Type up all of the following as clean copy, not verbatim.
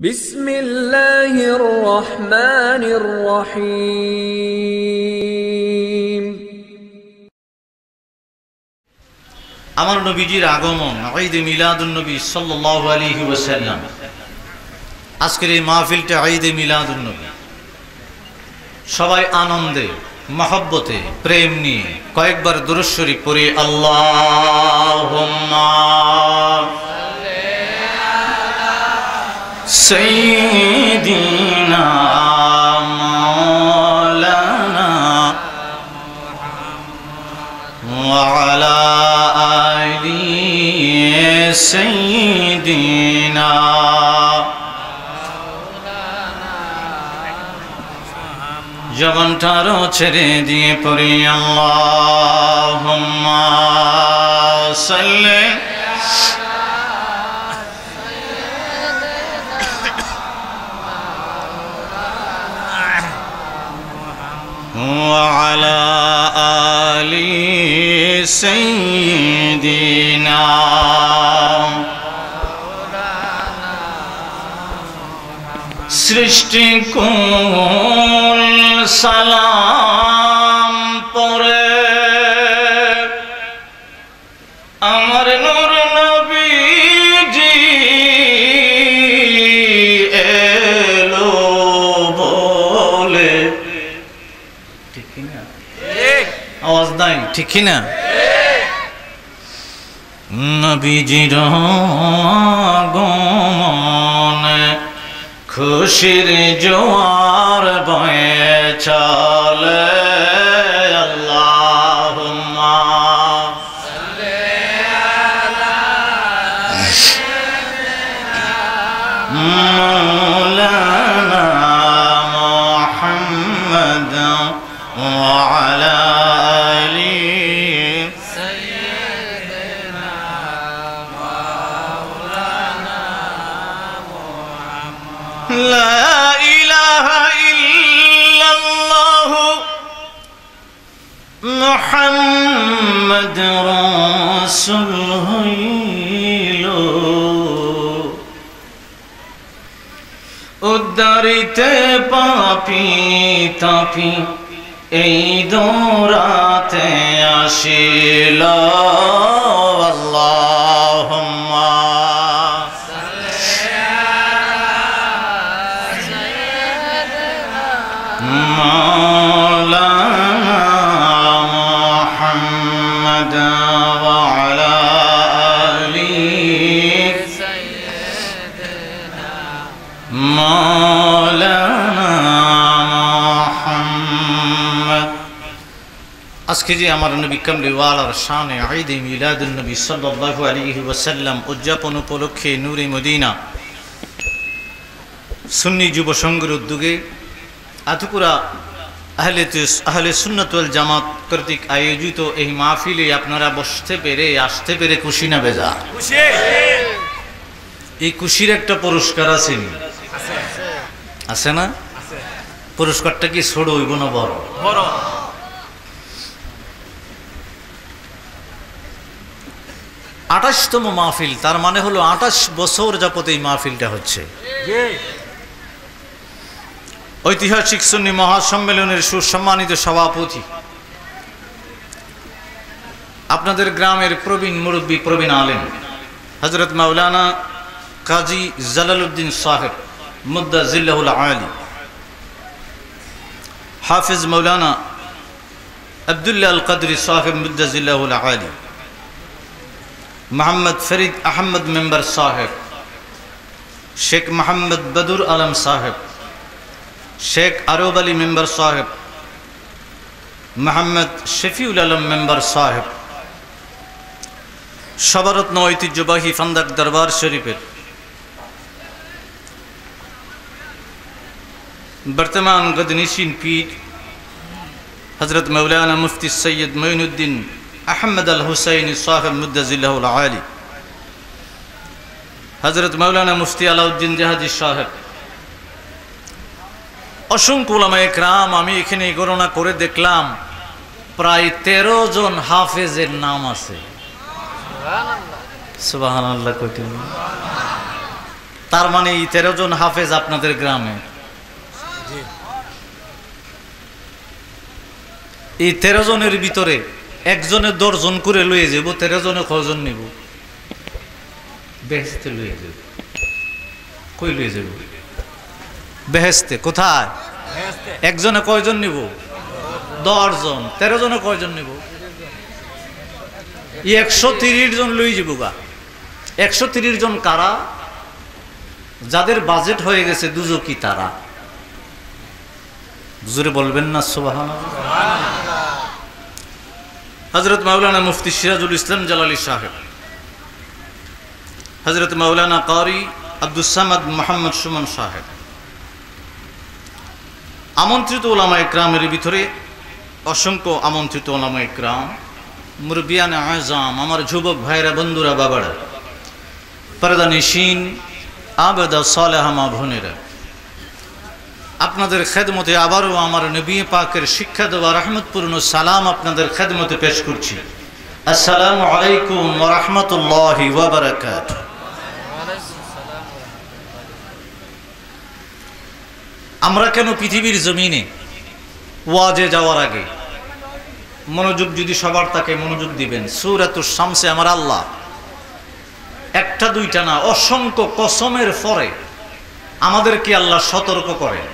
বিসমিল্লাহির রহমানির রহিম। আমার নবীজির আগমন, ঈদে মিলাদুন নবী সাল্লাল্লাহু আলাইহি ওয়াসাল্লাম। আজকের এই মাহফিলটা ঈদে মিলাদুন নবী। সবাই আনন্দে, মহব্বতে, প্রেম নিয়ে কয়েকবার দুরূদ শরীফ পড়ি। আল্লাহুম্মা সাইয়্যিদিনা মাওলানা ওয়া আলা আলি সাইয়্যিদিনা জবানটারও ছেড়ে দিয়ে পড়ি। আল্লাহুম্মা সাল্লি وعلى آل سيدنا সৃষ্টি কুল সালাম পরে আমার নূর নবীজি এলো বলে। ঠিক না? আওয়াজ নাই, ঠিক না? নবীজির আগমনে খুশির জোয়ার বয়ে চলে। আল্লাহুম্মা মাওলানা মুহাম্মদ ওয়া আলা আলি সাইয়্যিদিনা মাওলানা মুহাম্মদ। লা ইলাহা ইল্লাল্লাহু মুহাম্মাদুর রাসূলুল্লাহ। উদ্ধারিতে পাপী তাপী এই দৌরাতে আসিল। আল্লাহুম্মা মাওলানা মুহাম্মদ ওয়া আলা আলি সাইয়্যিদিনা মাওলানা মুহাম্মদ। আজকে যে আমার নবী কামলিওয়ালার শানে ঈদে মিলাদুন নবী সাল্লাল্লাহু আলাইহি ওয়াসাল্লাম উদযাপন উপলক্ষে নূরে মদিনা সুন্নি যুব সংঘের উদ্যোগে আতুকুরা আহলে সুন্নাত ওয়াল জামাত কর্তৃক আয়োজিত এই মাহফিলে আপনারা বসতে পেরে, আসতে পেরে খুশি না বেজার? এই খুশির একটা পুরস্কার আছে, আছে না? পুরস্কারটা কি ছোট হইব না বড়? 28তম মাহফিল, তার মানে হলো 28 বছর যাবত এই মাহফিলটা হচ্ছে। ঐতিহাসিক সুন্নি মহাসম্মেলনের সুসম্মানিত সভাপতি, আপনাদের গ্রামের প্রবীণ মুরব্বী, প্রবীণ আলেম হযরত মাওলানা কাজী জালালউদ্দিন সাহেব মুদ্দাজিল্লাহুল আলী, হাফিজ মাওলানা আব্দুল্লাহ আল কদরি সাহেব মুদ্দাজিল্লাহুল আলী, মোহাম্মদ ফরিদ আহমদ মেম্বার সাহেব, শেখ মোহাম্মদ বদর আলম সাহেব, শেখ আরব আলী মেম্বার সাহেব, মোহাম্মদ শফিউল আলম মেম্বার সাহেব, সবারত্ন ঐতিহ্যবাহী ফান্দাক দরবার শরীফের বর্তমান গদনিশীন পীর হযরত মাওলানা মুফতি সৈয়দ মঈনুদ্দিন আহমদ আল হুসাইনি সাহেব মুদ্দাজিল্লাহুল আলী, হযরত মাওলানা মুফতি আলাউদ্দিন জাহাজি সাহেব, অসংখ্য উলামায়ে কেরাম। আমি এখানে গণনা করে দেখলাম প্রায় 13 জন হাফেজের নাম আছে। সুবহানাল্লাহ। তার মানে এই 13 জন হাফেজ আপনাদের গ্রামে। এই 13 জনের ভিতরে একজনে 10 জন করে লইয়ে যাব, 13 জনে কয়জন নিব? বেহেশতে লইয়ে যাব। কই লইয়ে যাব? বেহেশতে। কোথায়? একজনে কয়জন নিব? 10 জন। 13 জনে কয়জন নিব? 130 জন লই যাব গা। 130 জন কারা? যাদের বাজেট হয়ে গেছে দুজকি তারা। জোরে বলবেন না সুবহানাল্লাহ। হযরত মাওলানা মুফতি সিরাজুল ইসলাম জালালী সাহেব, হযরত মাওলানা কারি আব্দুস সামাদ মুহাম্মদ সুমন সাহেব, আমন্ত্রিত ওলামা ইকরামের ভিতরে অসংখ্য আমন্ত্রিত ওলামা ইকরাম, মুরব্বিয়ানে আযম, আমার যুবক ভাইরা, বন্ধুরা, বাবারা, পর্দা নিশিন, আবেদা সালেহা মা বোনেরা, আপনাদের খেদমতে আবারও আমার নবী পাকের শিক্ষা দেওয়া রহমতপূর্ণ সালাম আপনাদের খেদমতে পেশ করছি। আসসালামু আলাইকুম ওয়া রাহমাতুল্লাহি ওয়া বারাকাতুহু। আমরা কেন পৃথিবীর জমিনে ওয়াজে যাওয়ার আগে মনোযোগ যদি সবার থাকে মনোযোগ দিবেন। সূরাতুশ শামসে আমার আল্লাহ একটা দুইটা না অসংখ্য কসমের পরে আমাদেরকে আল্লাহ সতর্ক করেন।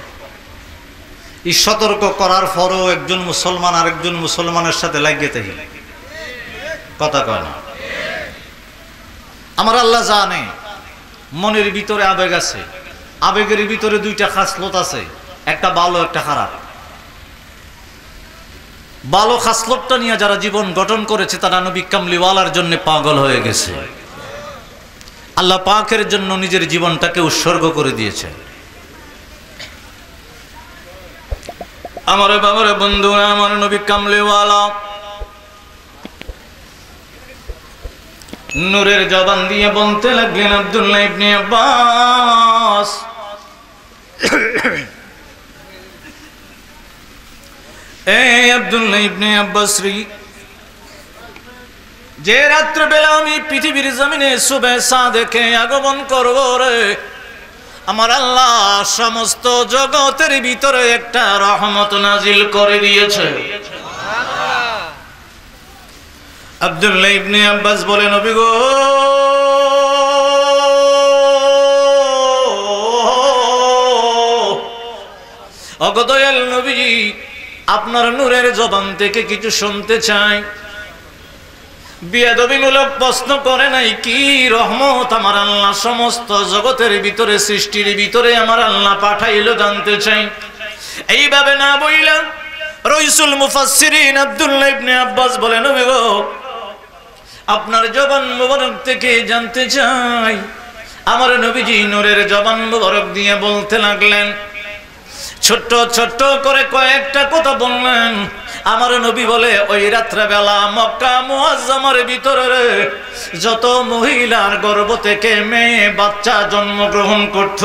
এই সতর্ক করার পরও একজন মুসলমান আরেকজন মুসলমানের সাথে লাগিয়ে থাকে, কথা কয় না। আমার আল্লাহ জানে মনের ভিতরে আবেগ আছে, আবেগের ভিতরে দুইটা খাসলত আছে, একটা ভালো একটা খারাপ। ভালো খাসলতটা নিয়ে যারা জীবন গঠন করেছে তারা নবী কামলিওয়ালার জন্য পাগল হয়ে গেছে, আল্লাহ পাকের জন্য নিজের জীবনটাকে উৎসর্গ করে দিয়েছে। আমার বাবার বন্ধুরা, আমার নবী কামলিওয়ালা নূরের জবান দিয়ে বলতে লাগলেন, আব্দুল্লাহ ইবনে আব্বাস, এই আব্দুল্লাহ ইবনে আব্বাস রে, যে রাত্রবেলা আমি পৃথিবীর জমিনে শুভে সাদেকে আগমন করব রে, আমার আল্লাহ সমস্ত জগতের ভিতরে একটা রহমত নাজিল করে দিয়েছে। আব্দুল্লাহ ইবনে আব্বাস বলেন, নবী গো, ওগো দয়াল নবীজি, আপনার নূরের জবান থেকে কিছু শুনতে চাই। বিয়াদবিমূলক প্রশ্ন করে নাই, কি রহমত আমার আল্লাহ সমস্ত জগতের ভিতরে সৃষ্টির ভিতরে আমার আল্লাহ পাঠাইলো জানতে চাই। এইভাবে না বইলাম রাইসুল মুফাসসিরিন আব্দুল্লাহ ইবনে আব্বাস বলেন, নবী গো, আপনার জবান মুবারক থেকে জানতে চাই। আমার নবীজি নূরের জবান মুবারক দিয়ে বলতে লাগলেন, ছোট্ট ছোট্ট করে কয়েকটা কথা বললেন। আমার নবী বলে, ওই রাত্রেবেলা মক্কা মুআজ্জামের ভিতরে যত মহিলার গর্ভ থেকে মেয়ে বাচ্চা জন্মগ্রহণ করত,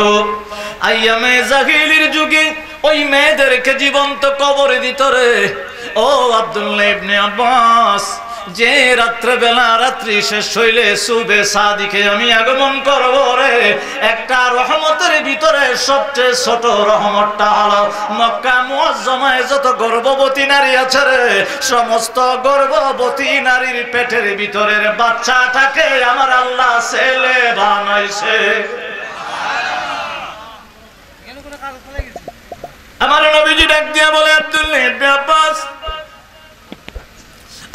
আইয়ামে জাহিলির যুগে ওই মেয়েদেরকে জীবন্ত কবরে দিত রে। ও আব্দুল্লাহ ইবনে আব্বাস, যে রাত্রেবেলা রাত্রি শেষ হইলে সুবে সাদিকে আমি আগমন করব রে, একটা রহমতের ভিতরে সবচেয়ে ছোট রহমতটা হলো মক্কা মুআজ্জামায় যত গর্ভবতী নারী আছে রে, সমস্ত গর্ভবতী নারীর পেটের ভিতরের বাচ্চাটাকে আমার আল্লাহ ছেলে বানাইছে। আমার নবীজি ডাক দিয়া বলে, আব্দুল্লাহ ইবনে আব্বাস,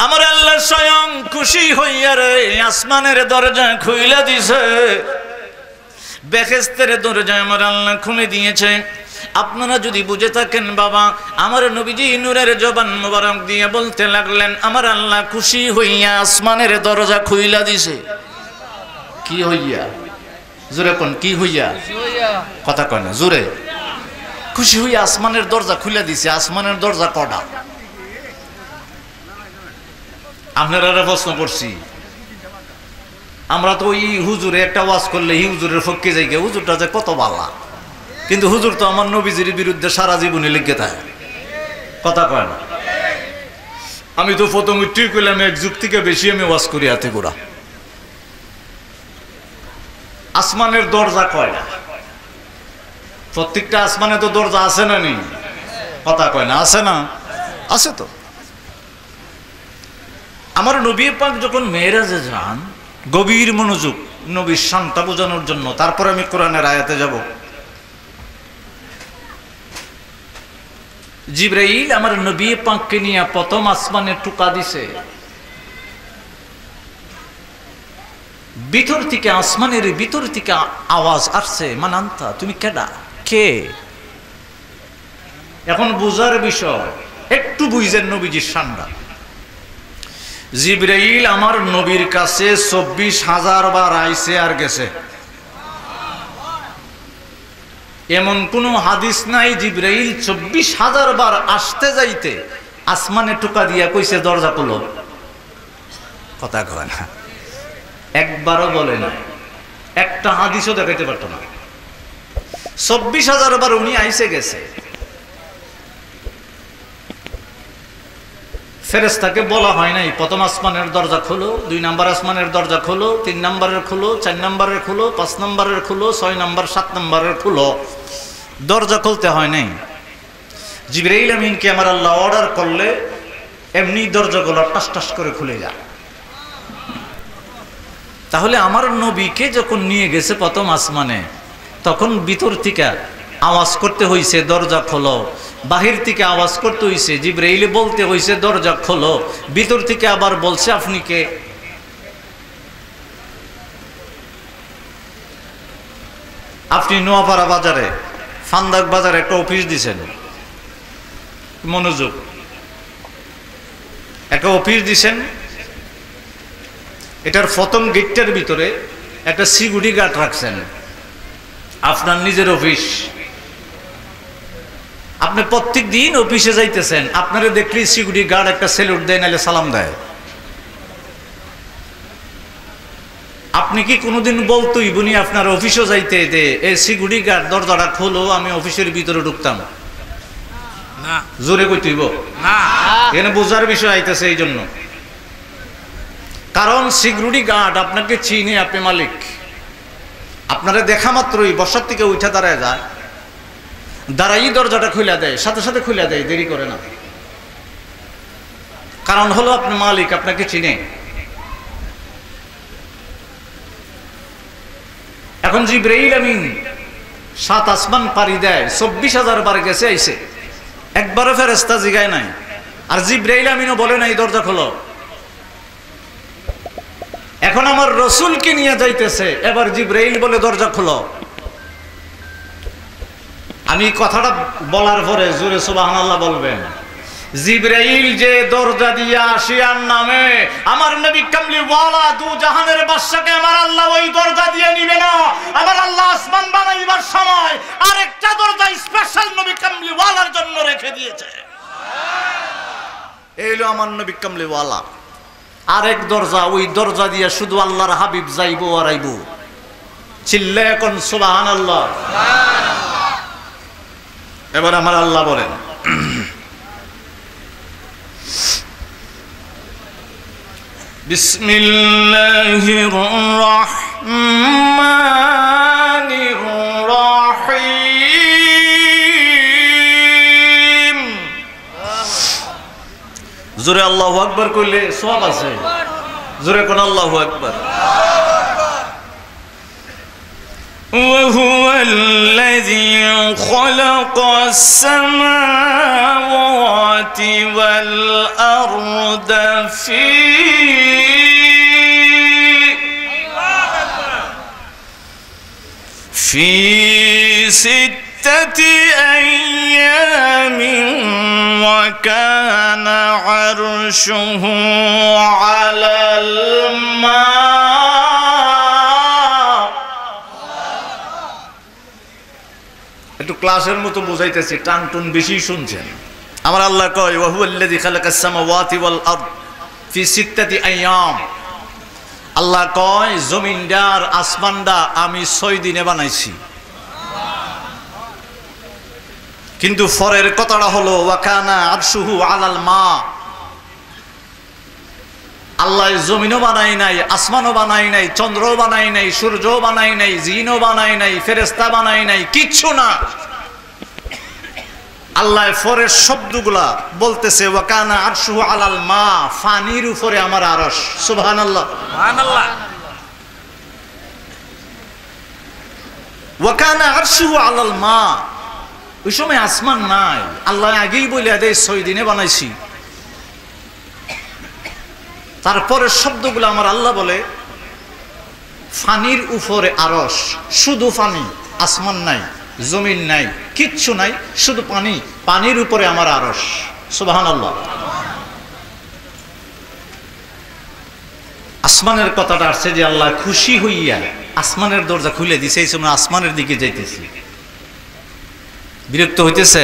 আমার আল্লাহ স্বয়ং খুশি হইয়া রে আসমানের দরজা খুইলা দিছে, বেহেশতের দরজা আমার আল্লাহ খুলে দিয়েছে। আপনারা যদি বুঝে থাকেন বাবা, আমার নবীজি নূরের জবান মুবারক দিয়ে বলতে লাগলেন, আমার আল্লাহ খুশি হইয়া আসমানের দরজা খুইলা দিছে। কি হইয়া? জোরে কোন, কি হইয়া? কথা কয় না, জোরে। খুশি হইয়া আসমানের দরজা খুলে দিছে। আসমানের দরজা কটা? আপনারা প্রশ্ন করছি, আমরা তো ওই হুজুরে একটা ওয়াজ করলে হুজুরের পক্ষে যাই, হুজুরটা যে কত বালা, কিন্তু হুজুর তো আমার নবীজির বিরুদ্ধে সারা জীবনে লিখে থাকে, কথা কয় না। আমি তো প্রথম ঠিক করলাম, এক যুগ থেকে বেশি আমি ওয়াজ করি হাতে গোড়া। আসমানের দরজা কয়টা? প্রত্যেকটা আসমানে তো দরজা আছে না নেই? কথা কয় না, আছে না? আছে তো। আমার নবী পাক যখন মেরাজে যান, গভীর মনোযোগ নবীর শানটা বোঝানোর জন্য, তারপরে আমি কোরআনের আয়াতে যাব। জিবরাইল আমার নবী পাককে নিয়ে প্রথম আসমানে টুকা দিছে। ভিতর থেকে, আসমানের ভিতর থেকে আওয়াজ আসছে, মানান্তা, তুমি কেডা, কে? এখন বুঝার বিষয়, একটু বুঝেন নবীজির শানটা। জিবরাইল আমার নবীর কাছে 24,000 বার আইছে আর গেছে। এমন কোন হাদিস নাই জিবরাইল 24,000 বার আসতে যাইতে আসমানে টুকা দিয়া কইছে দরজা খুলো। কথা কয় না, একবারও বলে না, একটা হাদিসও দেখাইতে পারতো না। 24,000 বার উনি আইসে গেছে। ফেরেশতাকে বলা হয় নাই প্রথম আসমানের দরজা খোলো, 2 নম্বর আসমানের দরজা খোলো, 3 নম্বরের খোলো, 4 নম্বরের খোলো, 5 নম্বরের খোলো, 6 নম্বর, 7 নম্বরের খোলো। দরজা খুলতে হয় নাই। জিবরাইল আমিনকে আমার আল্লাহ অর্ডার করলে এমনি দরজাগুলো টাস টাস করে খুলে যায়। তাহলে আমার নবীকে যখন নিয়ে গেছে প্রথম আসমানে, তখন ভিতর থেকে আওয়াজ করতে হইছে দরজা খোলো, বাহির থেকে আওয়াজ করতে হইছে, জিবরাইলে বলতে হইছে দরজা খোলো, ভিতর থেকে আবার বলছে আপনি কে? আপনি নোয়াপাড়া বাজারে, ফান্দাক বাজারে একটা অফিস দিছেন, মনোযোগ, একটা অফিস দিছেন। এটার প্রথম গেটটার ভিতরে একটা সিকিউরিটি গার্ড রাখছেন, আপনার নিজের অফিস। আপনি প্রত্যেক দিন অফিসে যাইতেছেন, আপনারা দেখলে সিকিউরিটি গার্ড একটা স্যালুট দেয়, নাহলে সালাম দেয়। আপনি কি কোনোদিন বলতোই বুনি আপনার অফিসও যাইতে দে, এই সিকিউরিটি গার্ড দরজাটা খোলো, আমি অফিসের ভিতরে ঢুকতাম? না। জোরে কইতেইব না, এখানে বোঝার বিষয় আইতেছে। এই জন্য, কারণ সিকিউরিটি গার্ড আপনাকে চিনে, আপনি মালিক। আপনারা দেখা মাত্রই বসার থেকে উঠে দাঁড়ায় যায়, দাঁড়াই দরজাটা খুলে দেয়, সাথে সাথে খুলে দেয়, দেরি করে না। কারণ হলো আপনি মালিক, আপনাকে চিনে। এখন জিবরাইল আমিন 7 আসমান পাড়ি দেয়, 24,000 বার গেছে আইছে, একবারও ফেরেশতা জিগায় নাই। আর জিবরাইল আমিনও বলে নাই দরজা খোলো। এখন আমার রসুলকে নিয়ে যাইতেছে, এবার জিবরাইল বলে দরজা খোলো। আমি কথাটা বলার পরে জোরে সুবহানাল্লাহ বলবেন। জিবরাইল যে দরজা দিয়ে আসিয়ার নামে আমার নবী কামলিওয়ালা দু জাহানের বাদশাকে আমার আল্লাহ ওই দরজা দিয়ে নিবে না। আমার আল্লাহ আসমান বানাইবার সময় আরেকটা দরজা স্পেশাল নবী কামলিওয়ালার জন্য রেখে দিয়েছে। এই হলো আমার নবী কামলিওয়ালা। আরেক দরজা, ওই দরজা দিয়ে শুধু আল্লাহর হাবিব যাইবো আর আইবো। চিল্লায় এখন সুবহানাল্লাহ। এবার আমার আল্লাহ বলেন, বিসমিল্লাহির রহমানির রহিম। জোরে আল্লাহু আকবার কইলে সওয়াব আছে, জোরে কোন আল্লাহু আকবার। وهو الذي خلق السماوات والأرض في 6 أيام وكان عرشه على الماء। একটু ক্লাসের মতো বুঝাইতেছি, টান টুন বেশি শুনছেন। আমার আল্লাহ কয় ওয়া হুয়াল্লাযী খালাকাস সামাওয়াতি ওয়াল আরদ ফি 6 আইয়াম। আল্লাহ কয় জমিনদার আসমানদা আমি 6 দিনে বানাইছি। কিন্তু পরের কথাটা হলো ওয়া কানা আরশুহু আলাল মা। আল্লাহ জমিনও বানায় নাই, আসমানও বানায় নাই, চন্দ্রও বানায় নাই, সূর্যও বানায় নাই, জিনও বানায় নাই, ফেরেশতা বানায় নাই, কিচ্ছু না। আল্লাহ ফরের শব্দগুলা বলতেছে ওয়া কানা আরশুহু আলাল মা, পানির উপরে আমার আরশ। সুবহানাল্লাহ, সুবহানাল্লাহ। ওয়া কানা আরশুহু আলাল মা, ওই সময় আসমান নাই। আল্লাহ আগেই বলে দেয় 6 দিনে বানাইছি। তারপরে শব্দগুলো আমার আল্লাহ বলে পানির উপরে আরশ, শুধু পানি, আসমান নাই, জমিন নাই, কিচ্ছু নাই, শুধু পানি, পানির উপরে আমার আরশ। সুবহানাল্লাহ। আসমানের কথাটা আসছে যে আল্লাহ খুশি হইয়া আসমানের দরজা খুলে দিছে, এই সময় আসমানের দিকে যাইতেছি। বিরক্ত হইতেছে?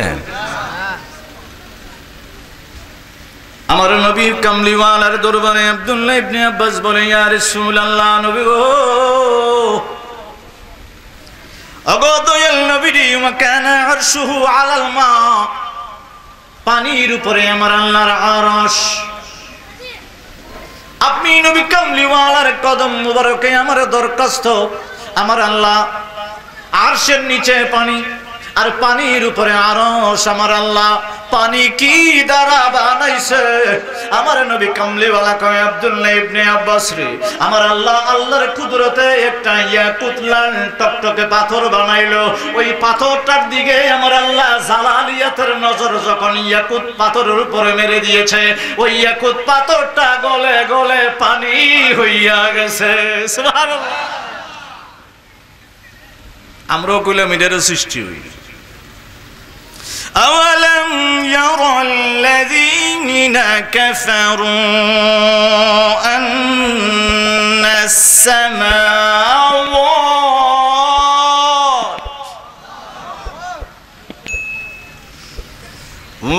আমার নবী কামলিওয়ালার দরবারে আব্দুল্লাহ ইবনে আব্বাস বলে, ইয়া রাসূলুল্লাহ, নবী গো, ওগো দয়াল নবীজি, ওয়া কানা আরশুহু আলাল মা, পানির উপরে আমার আল্লাহর আরশ। আপনি নবী কামলিওয়ালার কদম মুবারকে আমার দরখাস্ত, আমার আল্লাহ আরশের নিচে পানি আর পানির উপরে আরশ। আমার আল্লাহ পানি কি দ্বারা বানাইছে? আমার নবী কামলিওয়ালা কয়, আব্দুল্লাহ ইবনে আব্বাস রে, আমার আল্লাহ আল্লাহর কুদরতে একটা ইয়াকুত লাল টকটকে পাথর বানাইলো। ওই পাথরটার দিকে আমার আল্লাহ জালালিয়াতের নজর যখন ইয়াকুত পাথরের উপরে মেরে দিয়েছে, ওই ইয়াকুত পাথরটা গলে গলে পানি হইয়া গেছে। সুবহানাল্লাহ। আমরাও কিলোমিটার সৃষ্টি হই। أولم يرى الذين كفروا أن السماوات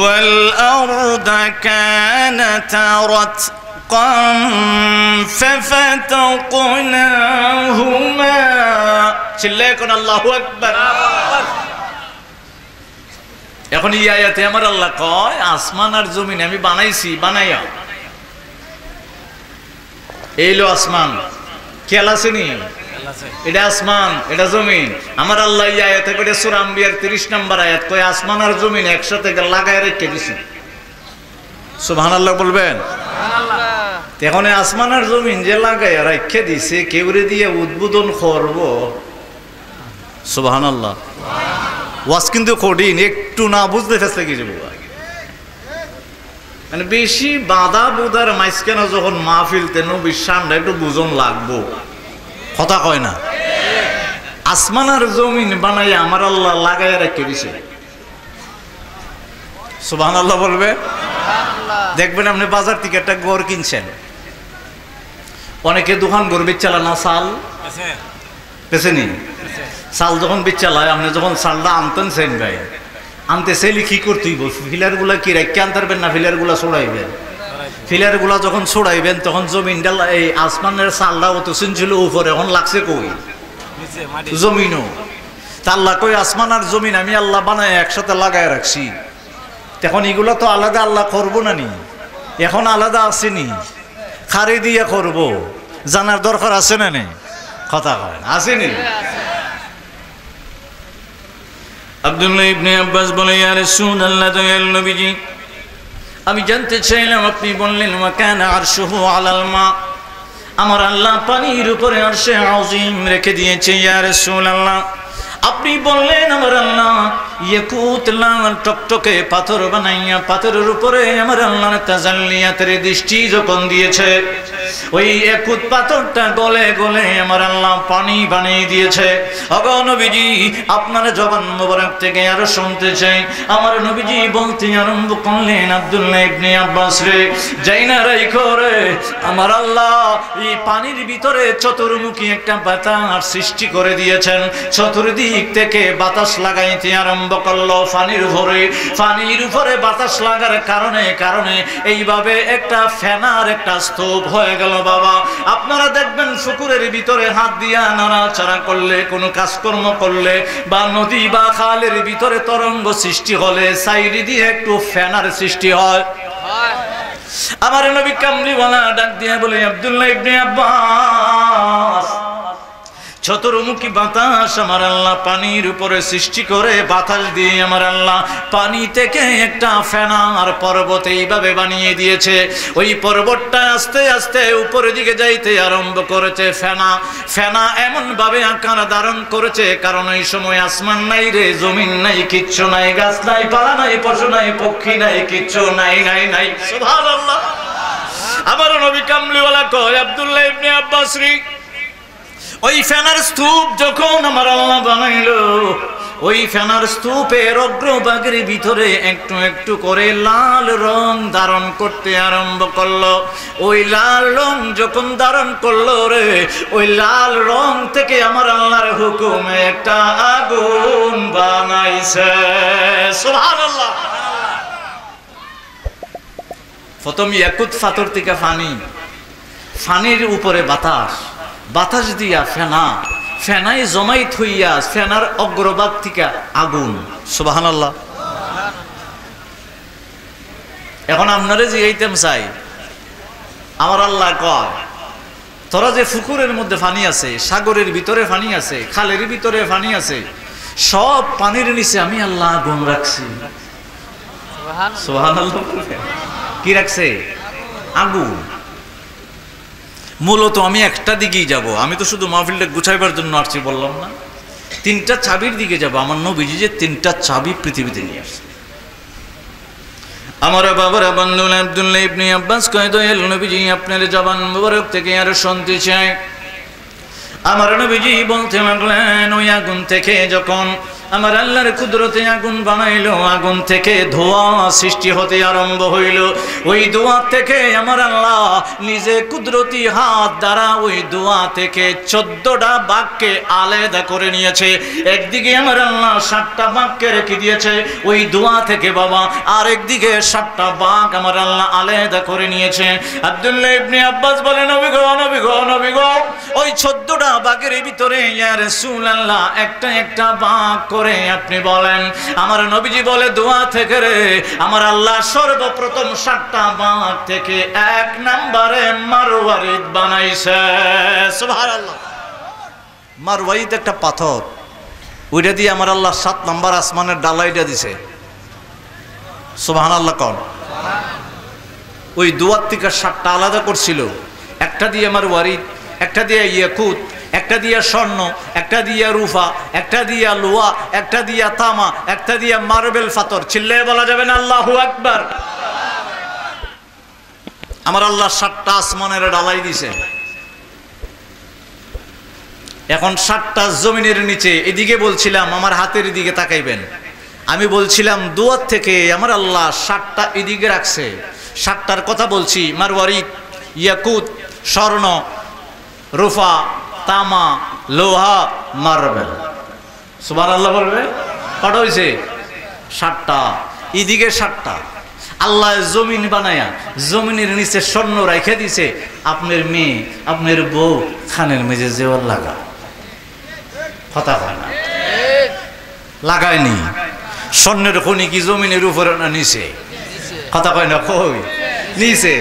والأرض كانتا رتقا ففتقناهما চিল্লাইকুন আল্লাহু আকবার। এখন এই আয়াতে আমার আল্লাহ কয়, আসমান আর জমিন আমি বানাইছি, বানাইয়া এইলো আসমান, খেয়াল আছে নি? এটা আসমান, এটা জমিন। আমার আল্লাহ এই আয়াতে করে সূরা আম্বিয়ার 30 নম্বর আয়াত কয়, আসমান আর জমিন একসাথে লাগায় রেখে দিছি। সুবহানাল্লাহ বলবেন? সুবহানাল্লাহ। এখন আসমান আর জমিন যে লাগায় রেখে দিছে, কেউরে দিয়ে উদ্বোধন করব। সুবহানাল্লাহ। ওয়াজ কিন্তু কঠিন, একটু না বুঝতে ফেসলে কি যাবো, মানে বেশি বাধা বুধার মাঝখানে যখন মাহফিল তেন বিশ্বাসটা একটু বুঝন লাগবো, কথা কয় না? আসমান আর জমিন বানাই আমার আল্লাহ লাগাই রেখে দিছে। সুবহানাল্লাহ বলবে? দেখবেন আপনি বাজার থেকে একটা গড় কিনছেন, অনেকে দোকান গড় বেচালা না, চাল পেছেনি, চাল যখন বেচালায়, আপনি যখন চালটা আনতেন সেন ভাই, আনতে চাইলে কি করতেই বল, ফিলার গুলা কি রেখে আনতে পারবেন না, ফিলার গুলা ছড়াইবেন। ফিলার গুলা যখন ছড়াইবেন তখন জমিনটা, এই আসমানের চালটা অত ছিল উপরে, এখন লাগছে কই? জমিনও। তা আল্লাহ কই, আসমান আর জমিন আমি আল্লাহ বানায় একসাথে লাগায় রাখছি। এখন এগুলা তো আলাদা আল্লাহ করবো না নি, এখন আলাদা আসেনি, খারি দিয়ে করব, জানার দরকার আছে না নেই? কথা হয় আসেনি? আব্দুল্লাহ ইবনে আব্বাস বলে, ইয়া রাসূলুল্লাহ, দয়াল নবীজি, আমি জানতে চাইলাম, আপনি বললেন ওয়া কানা আরশুহু আলাল মা, আমার আল্লাহ পানির উপরে আরশে আযীম রেখে দিয়েছে। ইয়া রাসূলুল্লাহ, আপনি বললেন আমার আল্লাহ ইয়াকুত লাল টকটকে পাথর বানাইয়া পাথরের উপরে আমার আল্লাহর তাজাল্লিয়াতের দৃষ্টি যখন দিয়েছে, ওই ইয়াকুত পাথরটা গলে গলে আমার আল্লাহ পানি বানিয়ে দিয়েছে। ওগো নবীজি, আপনার জবান মোবারক থেকে আরো শুনতে চাই। আমার নবীজি বলতে আরম্ভ করলেন, আব্দুল্লাহ ইবনে আব্বাস রে, যাই না রাইখো রে, আমার আল্লাহ এই পানির ভিতরে চতুর্মুখী একটা বাতাস সৃষ্টি করে দিয়েছেন। চতুর্দিক থেকে বাতাস লাগাইতে আরম্ভ করলো পানির উপরে বাতাস লাগার কারণে এইভাবে একটা ফ্যানার একটা স্তূপ হয়ে গেল। বাবা, আপনারা দেখবেন পুকুরের ভিতরে হাত দিয়া নাড়াচাড়া করলে, কোনো কাজকর্ম করলে, বা নদী বা খালের ভিতরে তরঙ্গ সৃষ্টি হলে সাইড দিয়ে একটু ফ্যানার সৃষ্টি হয়। আমার নবী কামলিওয়ালা ডাক দিয়ে বলে, আব্দুল্লাহ ইবনে আব্বাস, চতুর্মুখী বাতাস আমার আল্লাহ পানির উপরে সৃষ্টি করে, বাতাস দিয়ে আমার আল্লাহ পানি থেকে একটা ফেনার পর্বত এইভাবে বানিয়ে দিয়েছে। ওই পর্বতটা আস্তে আস্তে উপরের দিকে যাইতে আরম্ভ করেছে। ফেনা এমন ভাবে আকার ধারণ করেছে, কারণ ওই সময় আসমান নাই রে, জমিন নাই, কিচ্ছু নাই, গাছ নাই, পালা নাই, পশু নাই, পক্ষী নাই, কিচ্ছু নাই নাই নাই। সুবহানাল্লাহ। আমার নবী কামলিওয়ালা কয়, আব্দুল্লাহ ইবনে আব্বাস রে, ওই ফেনার স্তূপ যখন আমার আল্লাহ বানাইলো, ওই ফেনার স্তূপের অগ্রভাগের ভিতরে একটু একটু করে লাল রং ধারণ করতে আরম্ভ করলো। ওই লাল রং যখন ধারণ করলো রে, ওই লাল রং থেকে আমার আল্লাহর হুকুমে একটা আগুন বানাইছে। সুবহানাল্লাহ। প্রথম ইয়াকুত পাথর থেকে ফানির উপরে বাতাস দিয়া ফেনাই জমাই থইয়া ফেনার অগ্রভাগ থেকে আগুন। সুবহানাল্লাহ। এখন আপনারা যে এইটাম চাই, আমার আল্লাহ কয়, তোরা যে পুকুরের মধ্যে পানি আছে, সাগরের ভিতরে পানি আছে, খালের ভিতরে পানি আছে, সব পানির নিচে আমি আল্লাহ আগুন রাখছি। সুবহানাল্লাহ। কি রাখছে? আগুন। মূলত আমি একটা দিকেই যাব, আমি তো শুধু মাহফিলটা গুছাইবার জন্য আসছি বললাম না, তিনটা চাবির দিকে যাব। আমার নবীজি যে তিনটা চাবি পৃথিবীতে নিয়ে আসছে। আমার বাবার বন্ধু আব্দুল্লাহ ইবনে আব্বাস কয়, দয়াল নবীজি আপনার জবান মুবারক থেকে আর শুনতে চাই। আমার নবীজি বলতে লাগলেন, ওই আগুন থেকে যখন আমার আল্লাহর কুদরতে আগুন বানাইলো, আগুন থেকে ধোঁয়া সৃষ্টি হতে আরম্ভ হইল। ওই ধোঁয়া থেকে আমার আল্লাহ নিজে কুদরতি হাত দ্বারা ওই ধোঁয়া থেকে 14টা বাঘকে আলাদা করে নিয়েছে। একদিকে আমার আল্লাহ 7টা বাঘকে রেখে দিয়েছে ওই ধোঁয়া থেকে বাবা, আর একদিকে 7টা বাঘ আমার আল্লাহ আলাদা করে নিয়েছে। আব্দুল্লাহ ইবনে আব্বাস বলেন, নবী গো, ওই 14টা বাঘের ভিতরে ইয়া রাসূলুল্লাহ একটা একটা বাঘ করে আপনি বলেন। আমার নবীজি বলে, দোয়া থেকে রে আমার আল্লাহ সর্বপ্রথম 7টা বাঘ থেকে 1 নম্বরে মারওয়ারিদ বানাইছে। সুবহানাল্লাহ। মারওয়ারিদ একটা পাথর, ওইটা দিয়ে আমার আল্লাহ 7 নম্বর আসমানের ডালাইটা দিছে। সুবহানাল্লাহ। কোন ওই দুয়ার থেকে 7টা আলাদা করছিল, একটা দিয়ে মারওয়ারিদ, একটা দিয়ে ইয়াকুত, একটা দিয়া স্বর্ণ, একটা দিয়া রূপা, একটা দিয়া লোহা, একটা দিয়া তামা, একটা দিয়া মার্বেল পাথর। চিল্লায়ে বলা যাবে না আল্লাহু আকবার? আমার আল্লাহ 7টা আসমানের ডালাই দিছে। এখন 7টা জমিনের নিচে। এদিকে বলছিলাম আমার হাতের দিকে তাকাইবেন, আমি বলছিলাম দুয়ার থেকে আমার আল্লাহ 7টা এদিকে রাখছে। 7টার কথা বলছি, মারওয়ারিদ, ইয়াকুত, স্বর্ণ, রূপা, তামা, লোহা, মার্বেল। সুবহানাল্লাহ বলবে। কটা হয়েছে? 7টা। এদিকে 7টা। আল্লাহ জমিন বানায়া জমিনের নিচে স্বর্ণ রাইখা দিছে। আপনার মেয়ে, আপনার বউ খানের মেঝে জেওয়ার লাগা, কথা হয় না, লাগায়নি। স্বর্ণের খনি কি জমিনের উপরে না নিচে? কথা কয় না, কই নিচে।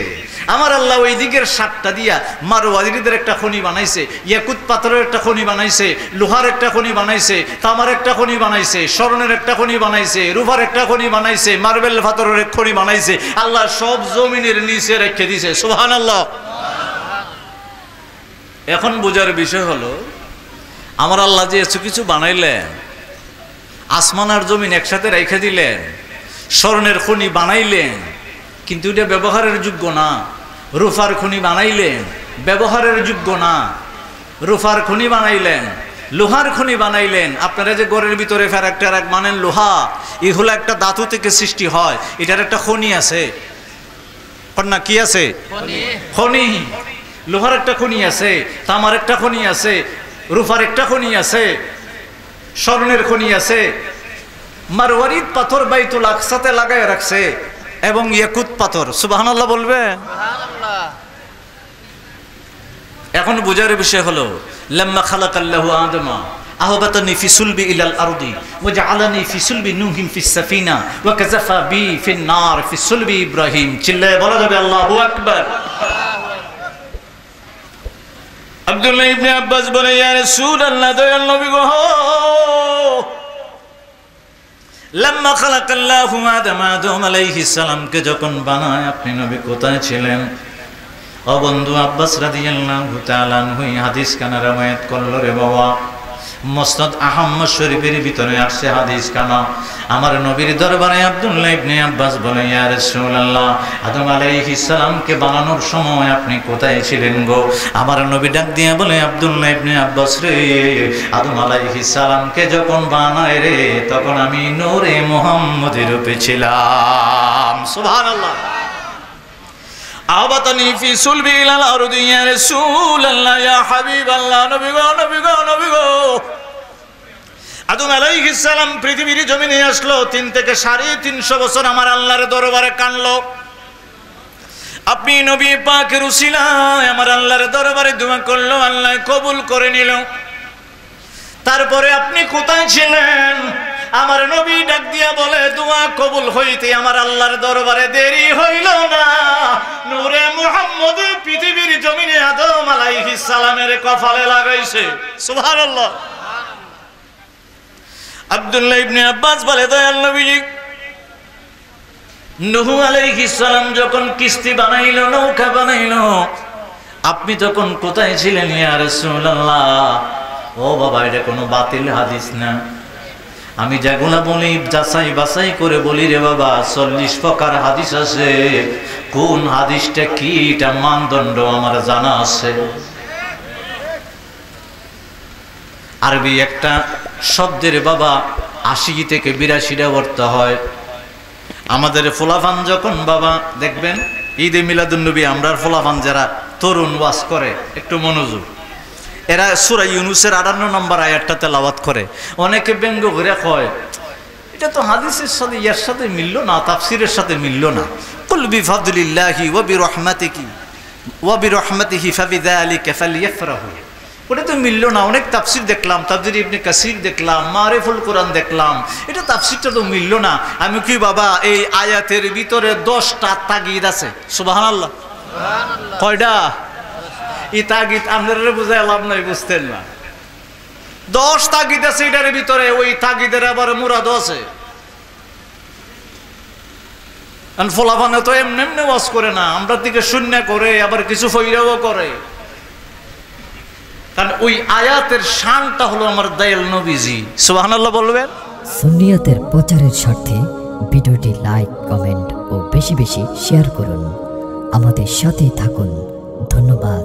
আমার আল্লাহ ওই দিকের 7টা দিয়া মারওয়ারিদের একটা খনি বানাইছে, ইয়াকুত পাথরের একটা খনি বানাইছে, লোহার একটা খনি বানাইছে, তামার একটা খনি বানাইছে, স্বর্ণের একটা খনি বানাইছে, রূপার একটা খনি বানাইছে, মার্বেল পাথরের এক খনি বানাইছে। আল্লাহ সব জমিনের নিচে রেখে দিছে। সুবহানাল্লাহ। এখন বোঝার বিষয় হলো, আমার আল্লাহ যে এত কিছু বানাইলেন, আসমান আর জমিন একসাথে রেখে দিলেন, স্বর্ণের খনি বানাইলেন, কিন্তু এটা ব্যবহারের যোগ্য না। রূপার খনি বানাইলেন, ব্যবহারের যোগ্য না। রূপার খনি বানাইলেন, লোহার খনি বানাইলেন। আপনারা যে ঘরের ভিতরে ফেরাক মানেন লোহা, এগুলো একটা ধাতু থেকে সৃষ্টি হয়, এটার একটা খনি আছে না? কি আছে? খনি। লোহার একটা খনি আছে, তামার একটা খনি আছে, রূপার একটা খনি আছে, স্বর্ণের খনি আছে। মারওয়ারিদ পাথর বাইতুল আকসাতে লাগায় রাখছে, এবং ইয়াকুত পাথর। সুবহানাল্লাহ বলবে। এখন বুঝার বিষয় হলো, লাম্মা খালাকাল্লাহু আদমা, আহবাতানি ফি সুলবি ইলাল আরদি ওয়া জাআলানি ফি সুলবি নূহিন ফিস সাফিনা ওয়া কাযাফা বি ফিন নার ফি সুলবি ইব্রাহিম। চিল্লায়ে বলা যাবে আল্লাহু আকবার। আব্দুল্লাহ ইবনে আব্বাস বলে, ইয়া রাসূলুল্লাহ, দয়াল নবী গো, লাম্মা খালাকাল্লাহু আদম আলাইহিস সালামকে যখন বানায় আপনি নবী কোথায় ছিলেন? ও বন্ধু আব্বাস রাদিয়াল্লাহু তাআলা আনহু হাদিস কানা রওয়ায়াত করল রে বাবা। মুসনাদ আহমদ শরীফের ভিতরে আসছে হাদিস কানা। আমার নবীর দরবারে আব্দুল্লাহ ইবনে আব্বাস বলে, ইয়া রাসূলুল্লাহ, আদম আলাইহিস সালামকে বানানোর সময় আপনি কোথায় ছিলেন গো? আমার নবী ডাক দিয়ে বলে, আব্দুল্লাহ ইবনে আব্বাস রে, আদম আলাইহিস সালামকে যখন বানায় রে, তখন আমি নূরে মুহাম্মদের রূপে ছিলাম। সুবহানাল্লাহ। আবাতানি ফি সুলবি ইলাল আরদি ইয়া রাসূলুল্লাহ, ইয়া হাবিবাল্লাহ, নবী গো, নবী গো, নবী গো। আদম আলাইহিস সালাম পৃথিবীর জমিনে আসলো, 3 থেকে 350 বছর আমার আল্লাহর দরবারে কানলো। আপনি নবী পাকের উসিলায় আমার আল্লাহর দরবারে দোয়া করলো, আল্লাহ কবুল করে নিল। তারপরে আপনি কোথায় ছিলেন? আমার নবী ডাক দিয়া বলে, দোয়া কবুল হইতে আমার আল্লাহর দরবারে দেরি হইল না। নূরে মুহাম্মদ পৃথিবীর জমিনে আদম আলাইহিস সালামের কপালে লাগাইছে। সুবহানাল্লাহ। আব্দুল্লাহ ইবনে আব্বাস বলে, দয়াল নবীজি, নূহ আলাইহিস সালাম যখন কিস্তি বানাইলো, নৌকা বানাইলো, আপনি তখন কোথায় ছিলেন ইয়া রাসূলুল্লাহ? ও বাবা, এটা কোনো বাতিল হাদিস না। আমি যেগুলা বলি যাচাই বাছাই করে বলি রে বাবা। 40 প্রকার হাদিস আছে, কোন হাদিসটা কি এটা মানদণ্ড আমার জানা আছে। আরবি একটা শব্দের বাবা 80 থেকে 82টা অর্থ হয়। আমাদের ফোলাফান যখন বাবা দেখবেন ঈদে মিলাদুন্নবী, আমরার ফোলাফান যারা তরুণ ওয়াজ করে, একটু মনোযোগ, এরা সূরা ইউনূসের 58 নম্বর আয়াতটা তেলাওয়াত করে। অনেকে ব্যঙ্গ করে কয়, এটা তো হাদিসের সাথে ইয়ার সাথে মিলল না, তাফসীরের সাথে মিলল না। কুল বিফাদলিল্লাহি ওয়া বিরহমাতিহি ফাবিযালিকা ফালইফরাহু। ওটা তো মিলল না। অনেক তাফসীর দেখলাম, তাফসীর ইবনে কাসীর দেখলাম, মারিফুল কোরআন দেখলাম, এটা তাফসীরটা তো মিলল না। আমি কি বাবা, এই আয়াতের ভিতরে 10টা তাগিদ আছে। সুবহানাল্লাহ। সুবহানাল্লাহ। কয়টা? এই তাগিদ আপনারা বুঝাই লাভ নাই, বুঝতেন না। 10 তাগিদ আছে এটার ভিতরে, ওই তাগিদের আবার মুরাদ আছে। ফলাফানে তো এমনি এমনি ওয়াজ করে না, আমরা দিকে শূন্য করে, আবার কিছু ফইরাও করে। কারণ ওই আয়াতের শানটা হলো আমার দয়াল নবীজি। সুবহানাল্লাহ বলবেন। সুন্নিয়তের প্রচারের স্বার্থে ভিডিওটি লাইক, কমেন্ট ও বেশি বেশি শেয়ার করুন। আমাদের সাথে থাকুন। ধন্যবাদ।